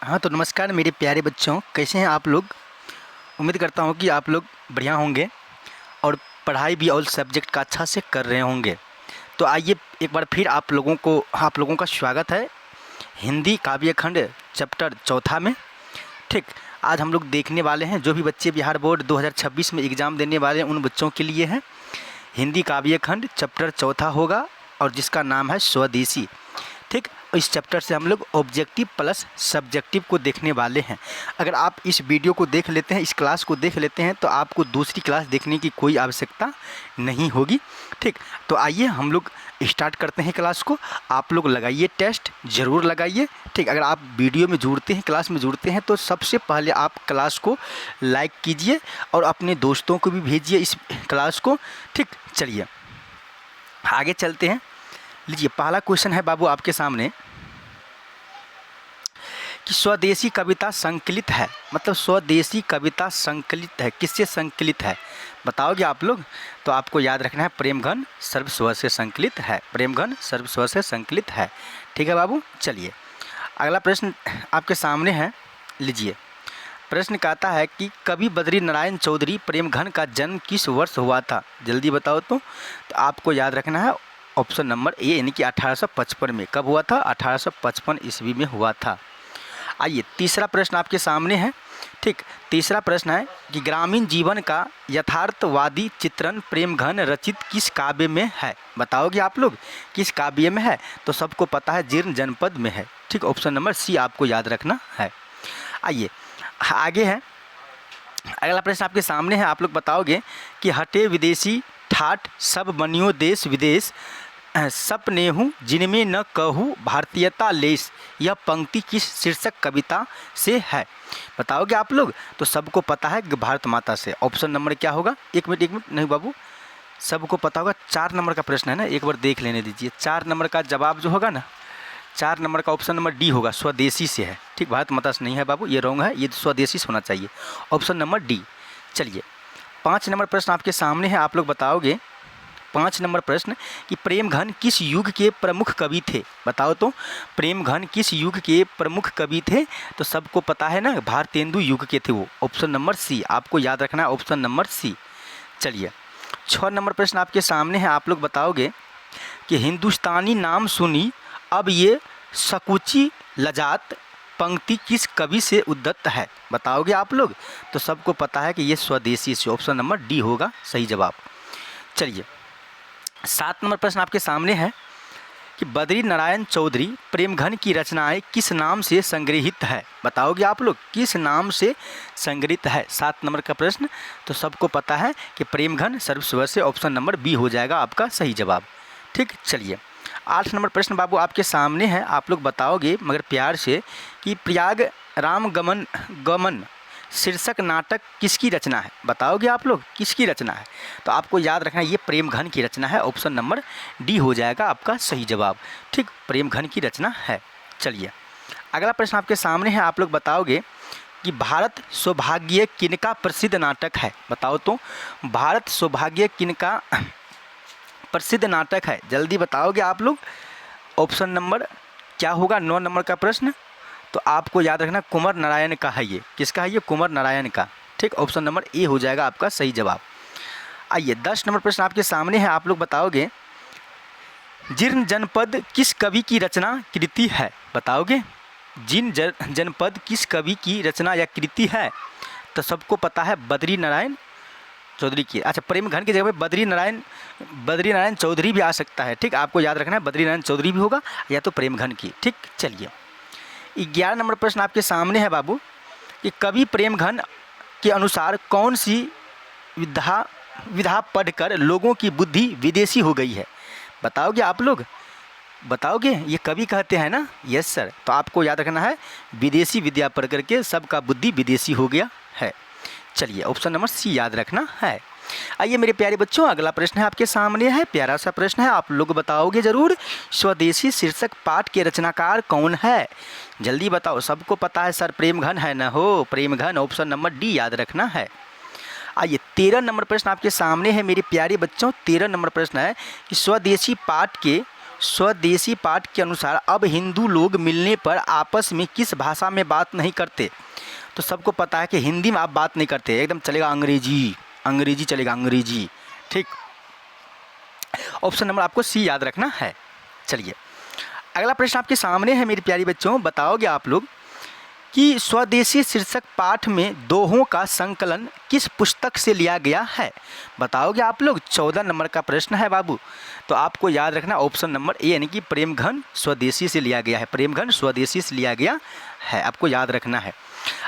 हाँ तो नमस्कार मेरे प्यारे बच्चों, कैसे हैं आप लोग। उम्मीद करता हूँ कि आप लोग बढ़िया होंगे और पढ़ाई भी ऑल सब्जेक्ट का अच्छा से कर रहे होंगे। तो आइए एक बार फिर आप लोगों का स्वागत है हिंदी काव्य खंड चैप्टर चौथा में। ठीक, आज हम लोग देखने वाले हैं जो भी बच्चे बिहार बोर्ड 2026 में एग्ज़ाम देने वाले हैं उन बच्चों के लिए है हिंदी काव्य खंड चैप्टर चौथा होगा और जिसका नाम है स्वदेशी। ठीक, इस चैप्टर से हम लोग ऑब्जेक्टिव प्लस सब्जेक्टिव को देखने वाले हैं। अगर आप इस वीडियो को देख लेते हैं, इस क्लास को देख लेते हैं, तो आपको दूसरी क्लास देखने की कोई आवश्यकता नहीं होगी। ठीक, तो आइए हम लोग स्टार्ट करते हैं क्लास को। आप लोग लगाइए टेस्ट, ज़रूर लगाइए। ठीक, अगर आप वीडियो में जुड़ते हैं, क्लास में जुड़ते हैं, तो सबसे पहले आप क्लास को लाइक कीजिए और अपने दोस्तों को भी भेजिए इस क्लास को। ठीक, चलिए आगे चलते हैं। लीजिए, पहला क्वेश्चन है बाबू आपके सामने कि स्वदेशी कविता संकलित है, मतलब स्वदेशी कविता संकलित है, किससे संकलित है बताओगे आप लोग। तो आपको याद रखना है प्रेमघन सर्वस्वर से संकलित है, प्रेमघन सर्वस्वर से संकलित है। ठीक है बाबू, चलिए अगला प्रश्न आपके सामने है। लीजिए, प्रश्न कहता है कि कवि बद्री नारायण चौधरी प्रेमघन का जन्म किस वर्ष हुआ था, जल्दी बताओ। तो आपको याद रखना है ऑप्शन नंबर ए, यानी कि 1855 में। कब हुआ था? 1855 ईस्वी में हुआ था। आइए तीसरा प्रश्न आपके सामने है। ठीक, तीसरा प्रश्न है कि ग्रामीण जीवन का यथार्थवादी चित्रण प्रेमघन रचित किस काव्य में है, बताओगे आप लोग किस काव्य में है। तो सबको पता है जीर्ण जनपद में है। ठीक, ऑप्शन नंबर सी आपको याद रखना है। आइए आगे है, अगला प्रश्न आपके सामने है। आप लोग बताओगे कि हटे विदेशी ठाठ सब बनियो देश विदेश सपनेहू जिनमें न कहूँ भारतीयता लेस, यह पंक्ति किस शीर्षक कविता से है, बताओगे आप लोग। तो सबको पता है भारत माता से। ऑप्शन नंबर क्या होगा? एक मिनट नहीं बाबू, सबको पता होगा। 4 नंबर का प्रश्न है ना, एक बार देख लेने दीजिए। 4 नंबर का जवाब जो होगा ना, 4 नंबर का ऑप्शन नंबर डी होगा, स्वदेशी से है। ठीक, भारत माता से नहीं है बाबू, ये रॉन्ग है, ये स्वदेशी से होना चाहिए, ऑप्शन नंबर डी। चलिए 5 नंबर प्रश्न आपके सामने है। आप लोग बताओगे 5 नंबर प्रश्न कि प्रेमघन किस युग के प्रमुख कवि थे, बताओ तो। प्रेमघन किस युग के प्रमुख कवि थे? तो सबको पता है ना, भारतेंदु युग के थे वो, ऑप्शन नंबर सी आपको याद रखना है, ऑप्शन नंबर सी। चलिए 6 नंबर प्रश्न आपके सामने है। आप लोग बताओगे कि हिंदुस्तानी नाम सुनी अब ये सकुची लजात पंक्ति किस कवि से उद्धत है, बताओगे आप लोग। तो सबको पता है कि ये स्वदेशी से, ऑप्शन नंबर डी होगा सही जवाब। चलिए 7 नंबर प्रश्न आपके सामने है कि बद्री नारायण चौधरी प्रेमघन की रचनाएं किस नाम से संग्रहित है, बताओगे आप लोग किस नाम से संग्रहित है। 7 नंबर का प्रश्न, तो सबको पता है कि प्रेमघन सर्वस्वर से, ऑप्शन नंबर बी हो जाएगा आपका सही जवाब। ठीक, चलिए 8 नंबर प्रश्न बाबू आपके सामने है। आप लोग बताओगे मगर प्यार से कि प्रयाग राम गमन शीर्षक नाटक किसकी रचना है, बताओगे आप लोग किसकी रचना है। तो आपको याद रखना है ये प्रेमघन की रचना है, ऑप्शन नंबर डी हो जाएगा आपका सही जवाब। ठीक, प्रेमघन की रचना है। चलिए अगला प्रश्न आपके सामने है। आप लोग बताओगे कि भारत सौभाग्य किनका प्रसिद्ध नाटक है, बताओ तो। भारत सौभाग्य किनका प्रसिद्ध नाटक है, जल्दी बताओगे आप लोग। ऑप्शन नंबर क्या होगा? 9 नंबर का प्रश्न, तो आपको याद रखना कुंवर नारायण का है ये। किसका है ये? कुंवर नारायण का। ठीक, ऑप्शन नंबर ए हो जाएगा आपका सही जवाब। आइए 10 नंबर प्रश्न आपके सामने है। आप लोग बताओगे जीर्ण जनपद किस कवि की रचना कृति है, बताओगे। जीर्ण जनपद किस कवि की रचना या कृति है। तो सबको पता है बद्री नारायण चौधरी की। अच्छा, प्रेमघन की जगह पे बद्री नारायण चौधरी भी आ सकता है। ठीक, आपको याद रखना है बद्री नारायण चौधरी भी होगा या तो प्रेमघन की। ठीक, चलिए 11 नंबर प्रश्न आपके सामने है बाबू कि कवि प्रेमघन के अनुसार कौन सी विधा पढ़कर लोगों की बुद्धि विदेशी हो गई है, बताओगे आप लोग। बताओगे, ये कवि कहते हैं ना। यस सर, तो आपको याद रखना है विदेशी विद्या पढ़ करके सबका बुद्धि विदेशी हो गया है। चलिए ऑप्शन नंबर सी याद रखना है। आइए मेरे प्यारे बच्चों, अगला प्रश्न है आपके सामने है, प्यारा सा प्रश्न है, आप लोग बताओगे जरूर। स्वदेशी शीर्षक पाठ के रचनाकार कौन है, जल्दी बताओ। सबको पता है सर प्रेमघन है ना हो, प्रेमघन, ऑप्शन नंबर डी याद रखना है। आइए 13 नंबर प्रश्न आपके सामने है मेरे प्यारे बच्चों। 13 नंबर प्रश्न है कि स्वदेशी पाठ के स्वदेशी पाठ के अनुसार अब हिंदू लोग मिलने पर आपस में किस भाषा में बात नहीं करते? तो सबको पता है कि हिंदी में आप बात नहीं करते, एकदम चलेगा अंग्रेजी, अंग्रेजी चलेगा, अंग्रेजी। ठीक, ऑप्शन नंबर आपको सी याद रखना है। चलिए अगला प्रश्न आपके सामने है मेरे प्यारे बच्चों, बताओगे आप लोग कि स्वदेशी शीर्षक पाठ में दोहों का संकलन किस पुस्तक से लिया गया है? बताओगे आप लोग। 14 नंबर का प्रश्न है बाबू। तो आपको याद रखना ऑप्शन नंबर ए यानी कि प्रेमघन स्वदेशी से लिया गया है, प्रेमघन स्वदेशी से लिया गया है, आपको याद रखना है।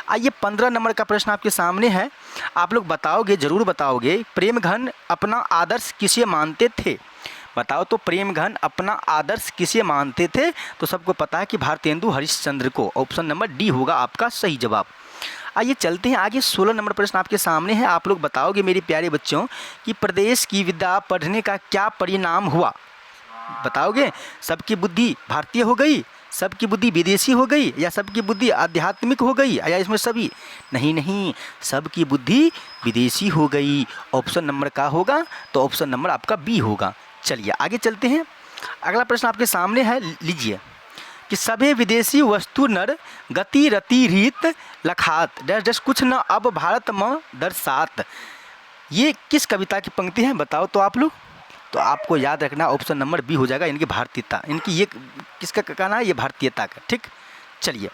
आइए 15 नंबर का प्रश्न आपके सामने है, आप लोग बताओगे, ज़रूर बताओगे, प्रेमघन अपना आदर्श किसे मानते थे? बताओ तो प्रेमघन अपना आदर्श किसे मानते थे? तो सबको पता है कि भारतेंदु हरिश्चंद्र को। ऑप्शन नंबर डी होगा आपका सही जवाब। आइए चलते हैं आगे। 16 नंबर प्रश्न आपके सामने है, आप लोग बताओगे मेरे प्यारे बच्चों कि प्रदेश की विद्या पढ़ने का क्या परिणाम हुआ? बताओगे। सबकी बुद्धि भारतीय हो गई, सबकी बुद्धि विदेशी हो गई, या सबकी बुद्धि आध्यात्मिक हो गई, या इसमें सभी? नहीं नहीं, सबकी बुद्धि विदेशी हो गई। ऑप्शन नंबर का होगा? तो ऑप्शन नंबर आपका बी होगा। चलिए आगे चलते हैं। अगला प्रश्न आपके सामने है, लीजिए कि सभे विदेशी वस्तु नर गति रति रीत लखात डर जस कुछ न अब भारत में दर्शात। ये किस कविता की पंक्ति है? बताओ तो आप लोग। तो आपको याद रखना ऑप्शन नंबर बी हो जाएगा, इनकी भारतीयता। इनकी ये किसका कहना है? ये भारतीयता का। ठीक, चलिए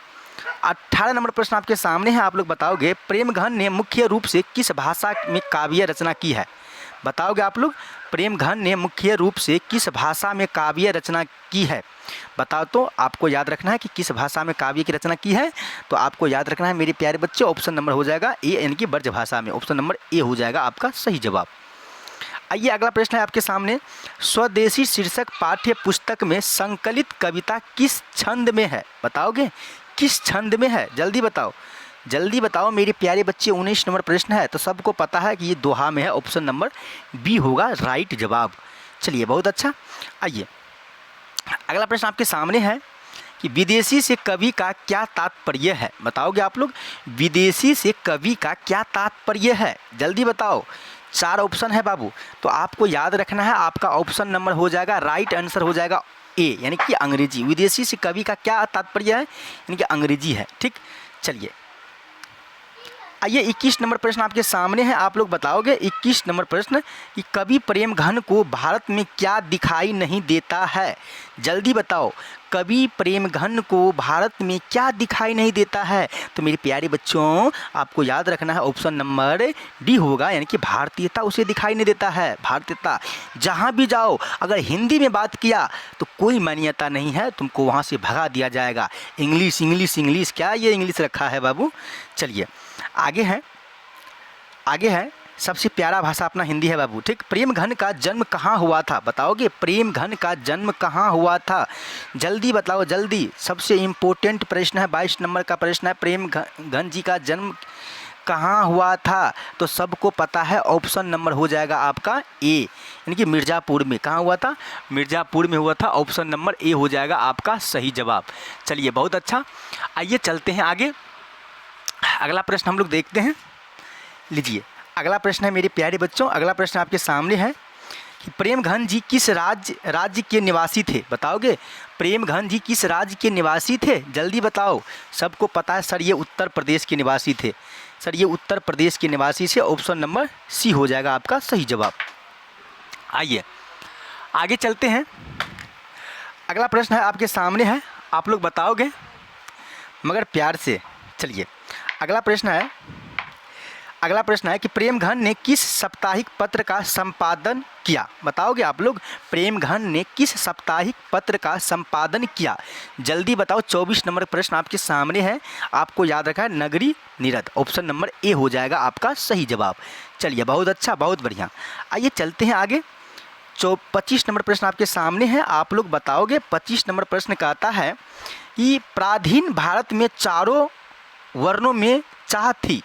18 नंबर प्रश्न आपके सामने है, आप लोग बताओगे प्रेमघन ने मुख्य रूप से किस भाषा में काव्य रचना की है? बताओगे आप लोग। प्रेमघन ने मुख्य रूप से किस भाषा में काव्य रचना की है? बताओ तो। आपको याद रखना है कि किस भाषा में काव्य की रचना की है। तो आपको याद रखना है मेरे प्यारे बच्चे, ऑप्शन नंबर हो जाएगा ए यानी कि ब्रज भाषा में। ऑप्शन नंबर ए हो जाएगा आपका सही जवाब। आइए अगला प्रश्न है आपके सामने, स्वदेशी शीर्षक पाठ्य पुस्तक में संकलित कविता किस छंद में है? बताओगे किस छंद में है? जल्दी बताओ, जल्दी बताओ मेरे प्यारे बच्चे। 19 नंबर प्रश्न है, तो सबको पता है कि ये दोहा में है। ऑप्शन नंबर बी होगा राइट जवाब। चलिए बहुत अच्छा। आइए अगला प्रश्न आपके सामने है कि विदेशी से कवि का क्या तात्पर्य है? बताओगे आप लोग। विदेशी से कवि का क्या तात्पर्य है? जल्दी बताओ। 4 ऑप्शन है बाबू, तो आपको याद रखना है, आपका ऑप्शन नंबर हो जाएगा, राइट आंसर हो जाएगा ए यानी कि अंग्रेजी। विदेशी से कवि का क्या तात्पर्य है? यानी कि अंग्रेजी है। ठीक, चलिए आइए 21 नंबर प्रश्न आपके सामने है, आप लोग बताओगे 21 नंबर प्रश्न कि कवि प्रेमघन को भारत में क्या दिखाई नहीं देता है? जल्दी बताओ, कवि प्रेमघन को भारत में क्या दिखाई नहीं देता है? तो मेरे प्यारे बच्चों आपको याद रखना है ऑप्शन नंबर डी होगा, यानी कि भारतीयता उसे दिखाई नहीं देता है। भारतीयता, जहाँ भी जाओ अगर हिंदी में बात किया तो कोई मान्यता नहीं है, तुमको वहाँ से भगा दिया जाएगा। इंग्लिश इंग्लिश इंग्लिश, क्या ये इंग्लिश रखा है बाबू? चलिए आगे है, आगे है, सबसे प्यारा भाषा अपना हिंदी है बाबू। ठीक, प्रेमघन का जन्म कहाँ हुआ था? बताओगे प्रेमघन का जन्म कहाँ हुआ था? जल्दी बताओ जल्दी, सबसे इम्पोर्टेंट प्रश्न है, 22 नंबर का प्रश्न है, प्रेमघन जी का जन्म कहाँ हुआ था? तो सबको पता है, ऑप्शन नंबर हो जाएगा आपका ए यानी कि मिर्ज़ापुर में। कहाँ हुआ था? मिर्ज़ापुर में हुआ था। ऑप्शन नंबर ए हो जाएगा आपका सही जवाब। चलिए बहुत अच्छा, आइए चलते हैं आगे। अगला प्रश्न हम लोग देखते हैं, लीजिए अगला प्रश्न है मेरे प्यारे बच्चों, अगला प्रश्न आपके सामने है कि प्रेमघन जी किस राज्य के निवासी थे? बताओगे प्रेमघन जी किस राज्य के निवासी थे? जल्दी बताओ। सबको पता है सर ये उत्तर प्रदेश के निवासी थे, सर ये उत्तर प्रदेश के निवासी से। ऑप्शन नंबर सी हो जाएगा आपका सही जवाब। आइए आगे चलते हैं, अगला प्रश्न है आपके सामने है, आप लोग बताओगे मगर प्यार से। चलिए अगला प्रश्न है, अगला प्रश्न है कि प्रेमघन ने किस साप्ताहिक पत्र का संपादन किया? बताओगे आप लोग प्रेमघन ने किस साप्ताहिक पत्र का संपादन किया? जल्दी बताओ। 24 नंबर प्रश्न आपके सामने है, आपको याद रखा है नगरी नीरद। ऑप्शन नंबर ए हो जाएगा आपका सही जवाब। चलिए बहुत अच्छा, बहुत बढ़िया। आइए चलते हैं आगे। 25 नंबर प्रश्न आपके सामने है, आप लोग बताओगे। 25 नंबर प्रश्न कहता है कि प्राचीन भारत में चारों वर्णों में चाह थी।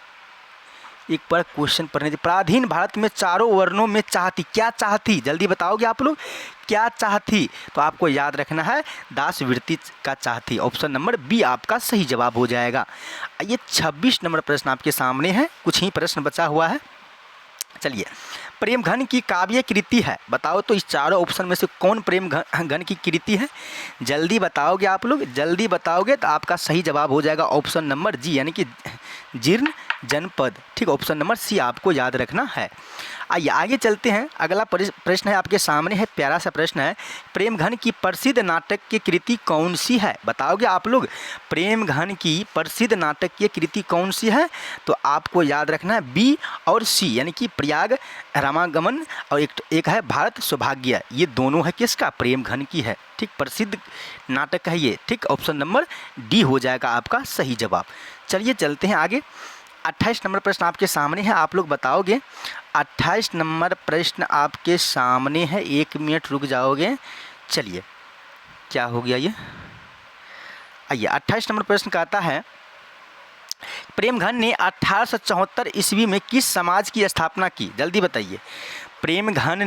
एक बार क्वेश्चन पढ़ने थी, प्राचीन भारत में चारों वर्णों में चाह थी, क्या चाह थी? जल्दी बताओगे आप लोग क्या चाह थी? तो आपको याद रखना है दासवृत्ति का चाह थी। ऑप्शन नंबर बी आपका सही जवाब हो जाएगा। ये 26 नंबर प्रश्न आपके सामने है, कुछ ही प्रश्न बचा हुआ है। चलिए, प्रेम घन की काव्य कृति है, बताओ तो इस चारों ऑप्शन में से कौन प्रेम घन की कृति है? जल्दी बताओगे आप लोग, जल्दी बताओगे तो आपका सही जवाब हो जाएगा ऑप्शन नंबर जी, यानी कि जीर्ण जनपद। ठीक, ऑप्शन नंबर सी आपको याद रखना है। आइए आगे चलते हैं, अगला प्रश्न है आपके सामने है, प्यारा सा प्रश्न है, प्रेम घन की प्रसिद्ध नाटक की कृति कौन सी है? बताओगे आप लोग, प्रेम घन की प्रसिद्ध नाटक की कृति कौन सी है? तो आपको याद रखना है बी और सी, यानी कि प्रयाग रामागमन और एक है भारत सौभाग्य, ये दोनों है किसका? प्रेम घन की है। ठीक, प्रसिद्ध नाटक है ये। ठीक, ऑप्शन नंबर डी हो जाएगा आपका सही जवाब। चलिए चलते हैं आगे, 28 नंबर प्रश्न आपके सामने है, आप लोग बताओगे। 28 नंबर प्रश्न आपके सामने है, 1 मिनट रुक जाओगे। चलिए, क्या हो गया ये? आइए, 28 नंबर प्रश्न कहता है, प्रेम घन ने 1874 ईस्वी में किस समाज की स्थापना की? जल्दी बताइए। प्रेम घन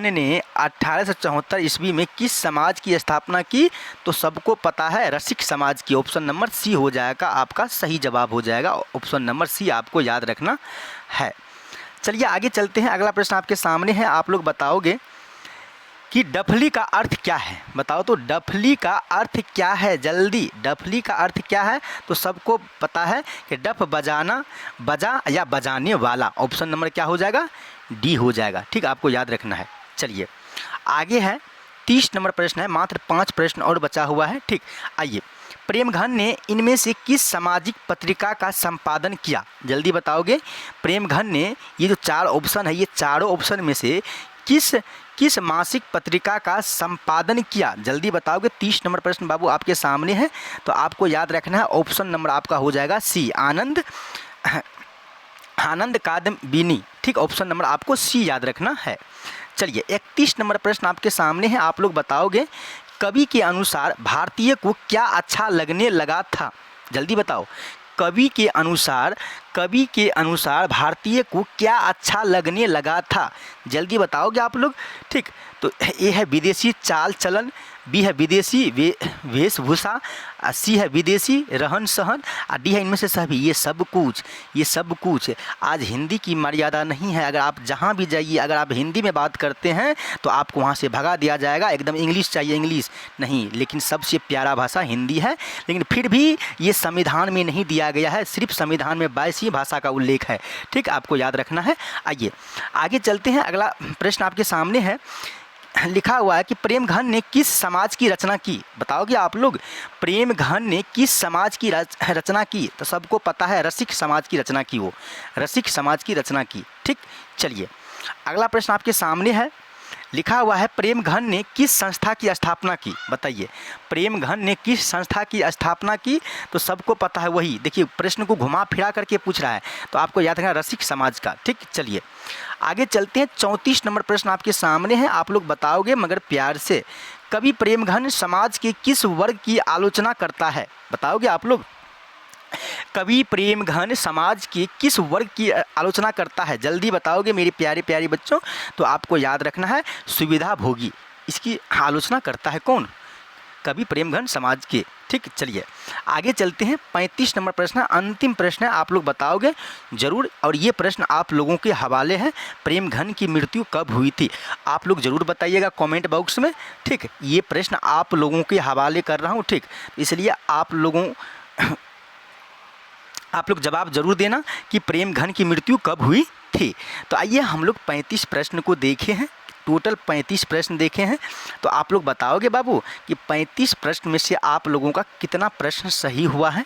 ने 1874 ईस्वी में किस समाज की स्थापना की? तो सबको पता है, रसिक समाज की। ऑप्शन नंबर सी हो जाएगा आपका सही जवाब हो जाएगा, ऑप्शन नंबर सी आपको याद रखना है। चलिए आगे चलते हैं, अगला प्रश्न आपके सामने है, आप लोग बताओगे कि डफली का अर्थ क्या है? बताओ तो डफली का अर्थ क्या है? जल्दी, डफली का अर्थ क्या है? तो सबको पता है कि डफ बजाना, बजा या बजाने वाला। ऑप्शन नंबर क्या हो जाएगा? डी हो जाएगा। ठीक, आपको याद रखना है। चलिए आगे है, 30 नंबर प्रश्न है, मात्र 5 प्रश्न और बचा हुआ है। ठीक, आइए, प्रेम घन ने इनमें से किस सामाजिक पत्रिका का संपादन किया? जल्दी बताओगे। प्रेम घन ने, ये जो 4 ऑप्शन है, ये चारों ऑप्शन में से किस मासिक पत्रिका का संपादन किया? जल्दी बताओगे। 30 नंबर प्रश्न बाबू आपके सामने है, तो आपको याद रखना है, ऑप्शन नंबर आपका हो जाएगा सी, आनंद कादम्बिनी। ठीक, ऑप्शन नंबर आपको सी याद रखना है। चलिए 31 नंबर प्रश्न आपके सामने है, आप लोग बताओगे, कवि के अनुसार भारतीय को क्या अच्छा लगने लगा था? जल्दी बताओ। कवि के अनुसार भारतीय को क्या अच्छा लगने लगा था? जल्दी बताओगे आप लोग। ठीक, तो ए है विदेशी चाल चलन, बी है विदेशी वेशभूषा, सी है विदेशी रहन सहन, और डी है इनमें से सभी। ये सब कुछ आज हिंदी की मर्यादा नहीं है। अगर आप जहाँ भी जाइए, अगर आप हिंदी में बात करते हैं तो आपको वहाँ से भगा दिया जाएगा, एकदम इंग्लिश चाहिए, इंग्लिश नहीं। लेकिन सबसे प्यारा भाषा हिंदी है, लेकिन फिर भी ये संविधान में नहीं दिया गया है, सिर्फ संविधान में 22 ही भाषा का उल्लेख है। ठीक, आपको याद रखना है। आइए आगे चलते हैं, अगला प्रश्न आपके सामने है, लिखा हुआ है कि प्रेम घन ने किस समाज की रचना की? बताओगे आप लोग, प्रेम घन ने किस समाज की रचना की? तो सबको पता है, रसिक समाज की रचना की, वो रसिक समाज की रचना की। ठीक, चलिए अगला प्रश्न आपके सामने है, लिखा हुआ है, प्रेम घन ने किस संस्था की स्थापना की? बताइए, प्रेम घन ने किस संस्था की स्थापना की? तो सबको पता है, वही देखिए प्रश्न को घुमा फिरा करके पूछ रहा है, तो आपको याद रखना रसिक समाज का। ठीक, चलिए आगे चलते हैं, 34 नंबर प्रश्न आपके सामने है, आप लोग बताओगे मगर प्यार से। कवि प्रेम घन समाज के किस वर्ग की आलोचना करता है? बताओगे आप लोग। कवि प्रेम घन समाज के किस वर्ग की आलोचना करता है? जल्दी बताओगे मेरे प्यारे प्यारे बच्चों। तो आपको याद रखना है सुविधा भोगी, इसकी आलोचना करता है कौन? कवि प्रेम घन समाज के। ठीक, चलिए आगे चलते हैं, 35 नंबर प्रश्न अंतिम प्रश्न है, आप लोग बताओगे जरूर, और ये प्रश्न आप लोगों के हवाले है, प्रेम घन की मृत्यु कब हुई थी? आप लोग जरूर बताइएगा कमेंट बॉक्स में। ठीक, ये प्रश्न आप लोगों के हवाले कर रहा हूँ। ठीक, इसलिए आप लोग जवाब जरूर देना कि प्रेम घन की मृत्यु कब हुई थी। तो आइए हम लोग 35 प्रश्न को देखे हैं, टोटल 35 प्रश्न देखे हैं। तो आप लोग बताओगे बाबू कि 35 प्रश्न में से आप लोगों का कितना प्रश्न सही हुआ है?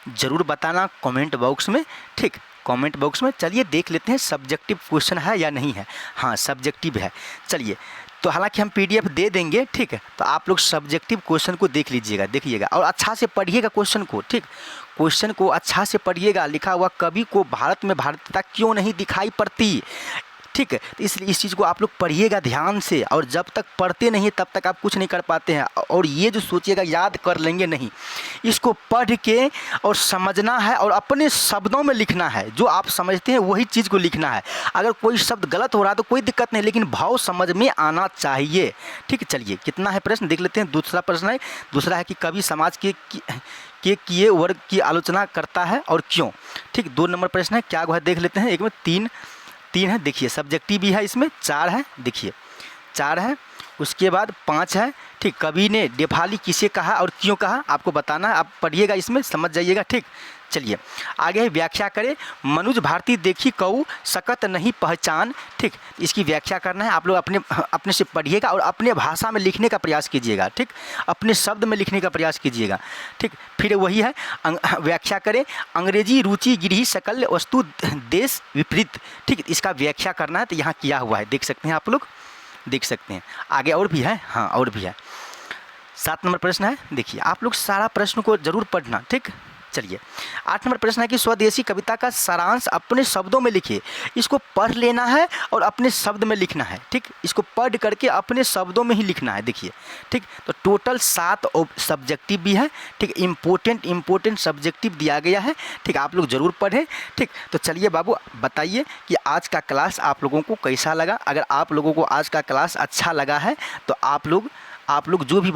ज़रूर बताना कमेंट बॉक्स में। ठीक, कमेंट बॉक्स में। चलिए देख लेते हैं सब्जेक्टिव क्वेश्चन है या नहीं है। हाँ, सब्जेक्टिव है। चलिए, तो हालांकि हम PDF दे देंगे, ठीक है, तो आप लोग सब्जेक्टिव क्वेश्चन को देख लीजिएगा, देखिएगा और अच्छा से पढ़िएगा क्वेश्चन को। ठीक, क्वेश्चन को अच्छा से पढ़िएगा। लिखा हुआ, कवि को भारत में भारतीयता क्यों नहीं दिखाई पड़ती? ठीक है, तो इसलिए इस चीज़ को आप लोग पढ़िएगा ध्यान से, और जब तक पढ़ते नहीं तब तक आप कुछ नहीं कर पाते हैं। और ये जो सोचिएगा याद कर लेंगे नहीं, इसको पढ़ के और समझना है और अपने शब्दों में लिखना है। जो आप समझते हैं वही चीज़ को लिखना है। अगर कोई शब्द गलत हो रहा है तो कोई दिक्कत नहीं, लेकिन भाव समझ में आना चाहिए। ठीक है, चलिए कितना है प्रश्न देख लेते हैं। दूसरा प्रश्न है, दूसरा है कि कवि समाज के किए वर्ग की आलोचना करता है और क्यों? ठीक, 2 नंबर प्रश्न है, क्या वह देख लेते हैं। एक में 3 3 है, देखिए सब्जेक्टिव भी है, इसमें 4 है, देखिए 4 है, उसके बाद 5 है, ठीक। कवि ने डेफाली किसे कहा और क्यों कहा आपको बताना है, आप पढ़िएगा, इसमें समझ जाइएगा, ठीक। चलिए आगे है, व्याख्या करें। मनुज भारती देखी कऊ सकत नहीं पहचान, ठीक। इसकी व्याख्या करना है, आप लोग अपने से पढ़िएगा और अपने भाषा में लिखने का प्रयास कीजिएगा, ठीक। अपने शब्द में लिखने का प्रयास कीजिएगा, ठीक। फिर वही है, व्याख्या करें। अंग्रेजी रुचि गिरही सकल वस्तु देश विपरीत, ठीक। इसका व्याख्या करना है, तो यहाँ किया हुआ है, देख सकते हैं आप लोग, देख सकते हैं। आगे और भी है, हाँ और भी है। 7 नंबर प्रश्न है, देखिए आप लोग सारा प्रश्न को जरूर पढ़ना, ठीक। चलिए 8 नंबर प्रश्न है कि स्वदेशी कविता का सारांश अपने शब्दों में लिखिए। इसको पढ़ लेना है और अपने शब्द में लिखना है, ठीक। इसको पढ़ करके अपने शब्दों में ही लिखना है, देखिए, ठीक। तो टोटल 7 सब्जेक्टिव भी है, ठीक। इम्पोर्टेंट सब्जेक्टिव दिया गया है, ठीक। आप लोग ज़रूर पढ़ें, ठीक। तो चलिए बाबू बताइए कि आज का क्लास आप लोगों को कैसा लगा। अगर आप लोगों को आज का क्लास अच्छा लगा है तो आप लोग जो भी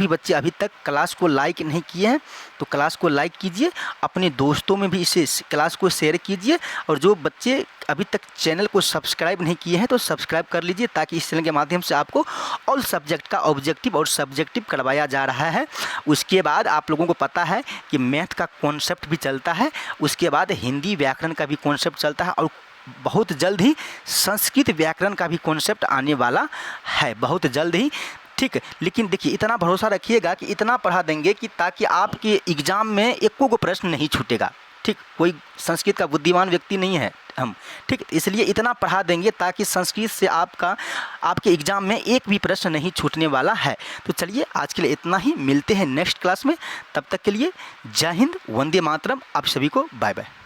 बच्चे अभी तक क्लास को लाइक नहीं किए हैं तो क्लास को लाइक कीजिए, अपने दोस्तों में भी इसे क्लास को शेयर कीजिए, और जो बच्चे अभी तक चैनल को सब्सक्राइब नहीं किए हैं तो सब्सक्राइब कर लीजिए, ताकि इस चैनल के माध्यम से आपको ऑल सब्जेक्ट का ऑब्जेक्टिव और सब्जेक्टिव करवाया जा रहा है। उसके बाद आप लोगों को पता है कि मैथ का कॉन्सेप्ट भी चलता है, उसके बाद हिंदी व्याकरण का भी कॉन्सेप्ट चलता है, और बहुत जल्द ही संस्कृत व्याकरण का भी कॉन्सेप्ट आने वाला है, बहुत जल्द ही, ठीक। लेकिन देखिए इतना भरोसा रखिएगा कि इतना पढ़ा देंगे कि ताकि आपके एग्ज़ाम में एको को प्रश्न नहीं छूटेगा, ठीक। कोई संस्कृत का बुद्धिमान व्यक्ति नहीं है हम, ठीक। इसलिए इतना पढ़ा देंगे ताकि संस्कृत से आपके एग्ज़ाम में एक भी प्रश्न नहीं छूटने वाला है। तो चलिए आज के लिए इतना ही, मिलते हैं नेक्स्ट क्लास में, तब तक के लिए जय हिंद, वंदे मातरम, आप सभी को बाय बाय।